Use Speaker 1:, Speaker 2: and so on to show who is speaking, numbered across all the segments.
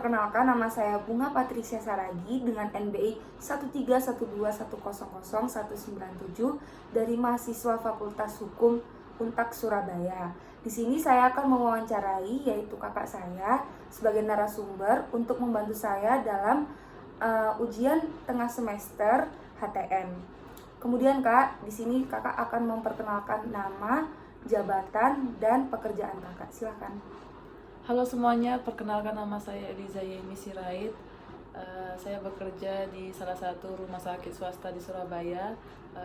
Speaker 1: Perkenalkan, nama saya Bunga Patricia Saragi dengan NBI 13121000197 dari mahasiswa Fakultas Hukum Untak Surabaya. Di sini saya akan mewawancarai yaitu kakak saya sebagai narasumber untuk membantu saya dalam ujian tengah semester HTM. Kemudian Kak, di sini kakak akan memperkenalkan nama, jabatan, dan pekerjaan kakak. Silakan.
Speaker 2: Halo semuanya, perkenalkan nama saya Eliza Yemi Sirait. Saya bekerja di salah satu rumah sakit swasta di Surabaya.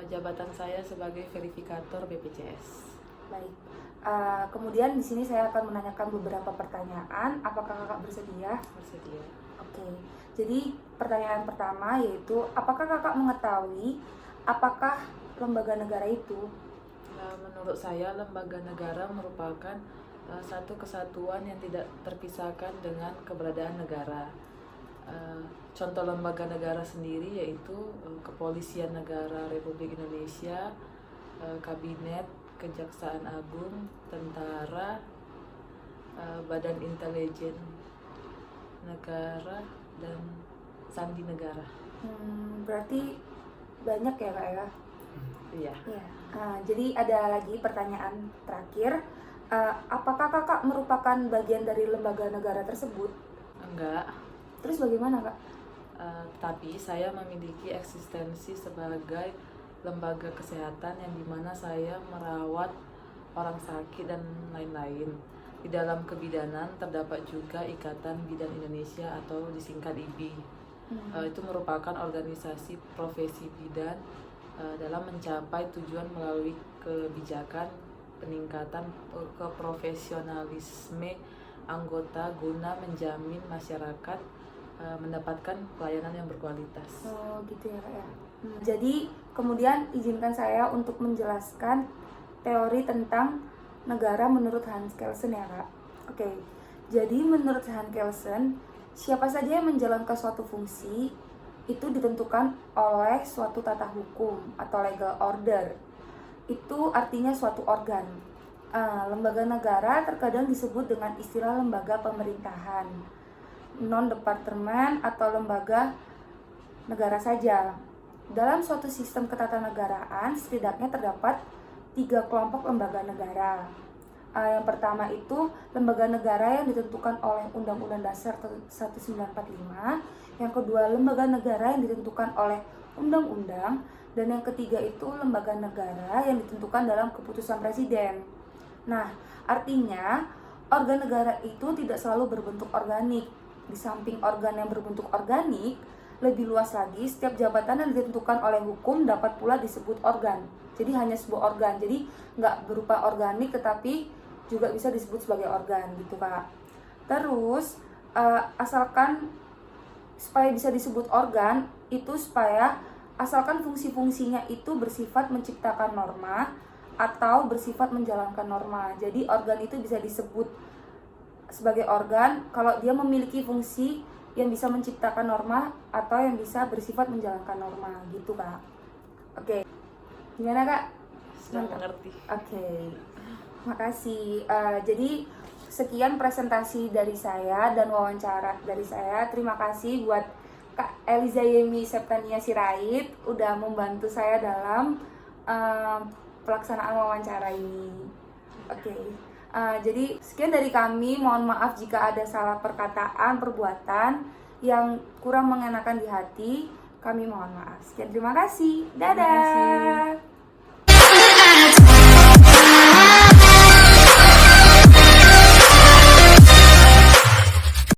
Speaker 2: Jabatan saya sebagai verifikator BPJS.
Speaker 1: Baik. Kemudian di sini saya akan menanyakan beberapa pertanyaan. Apakah kakak bersedia?
Speaker 2: Bersedia.
Speaker 1: Oke. Jadi pertanyaan pertama yaitu, apakah kakak mengetahui apakah lembaga negara itu?
Speaker 2: Menurut saya, lembaga negara merupakan satu kesatuan yang tidak terpisahkan dengan keberadaan negara. Contoh lembaga negara sendiri yaitu Kepolisian Negara Republik Indonesia, Kabinet, Kejaksaan Agung, Tentara, Badan Intelijen Negara, dan Sandi Negara.
Speaker 1: Berarti banyak ya Kak ya?
Speaker 2: Iya.
Speaker 1: Jadi ada lagi pertanyaan terakhir. Apakah kakak merupakan bagian dari lembaga negara tersebut?
Speaker 2: Enggak.
Speaker 1: Terus bagaimana Kak?
Speaker 2: Tapi saya memiliki eksistensi sebagai lembaga kesehatan yang dimana saya merawat orang sakit dan lain-lain. Di dalam kebidanan terdapat juga Ikatan Bidan Indonesia atau disingkat IBI. Itu merupakan organisasi profesi bidan dalam mencapai tujuan melalui kebijakan peningkatan keprofesionalisme anggota guna menjamin masyarakat mendapatkan pelayanan yang berkualitas.
Speaker 1: Oh gitu ya Kak ya. Jadi kemudian izinkan saya untuk menjelaskan teori tentang negara menurut Hans Kelsen ya Kak. Oke. Jadi menurut Hans Kelsen, siapa saja yang menjalankan suatu fungsi itu ditentukan oleh suatu tata hukum atau legal order. Itu artinya suatu organ. Lembaga negara terkadang disebut dengan istilah lembaga pemerintahan, non-departemen atau lembaga negara saja. Dalam suatu sistem ketatanegaraan setidaknya terdapat 3 kelompok lembaga negara. Yang pertama itu lembaga negara yang ditentukan oleh Undang-Undang Dasar 1945. Yang kedua lembaga negara yang ditentukan oleh undang-undang. Dan yang ketiga itu lembaga negara yang ditentukan dalam keputusan presiden. Nah, artinya organ negara itu tidak selalu berbentuk organik. Di samping organ yang berbentuk organik, lebih luas lagi, setiap jabatan yang ditentukan oleh hukum dapat pula disebut organ. Jadi hanya sebuah organ, jadi nggak berupa organik tetapi juga bisa disebut sebagai organ gitu Kak. Terus asalkan supaya bisa disebut organ itu asalkan fungsi-fungsinya itu bersifat menciptakan norma atau bersifat menjalankan norma. Jadi organ itu bisa disebut sebagai organ kalau dia memiliki fungsi yang bisa menciptakan norma atau yang bisa bersifat menjalankan norma gitu Kak. Oke. Gimana Kak?
Speaker 2: Sudah mengerti.
Speaker 1: Oke. Makasih. Jadi sekian presentasi dari saya dan wawancara dari saya. Terima kasih buat Kak Eliza Yemi Septania Sirait udah membantu saya dalam pelaksanaan wawancara ini. Oke. Jadi sekian dari kami. Mohon maaf jika ada salah perkataan, perbuatan yang kurang mengenakan di hati. Kami mohon maaf. Sekian, terima kasih. Dadah.
Speaker 2: Terima kasih.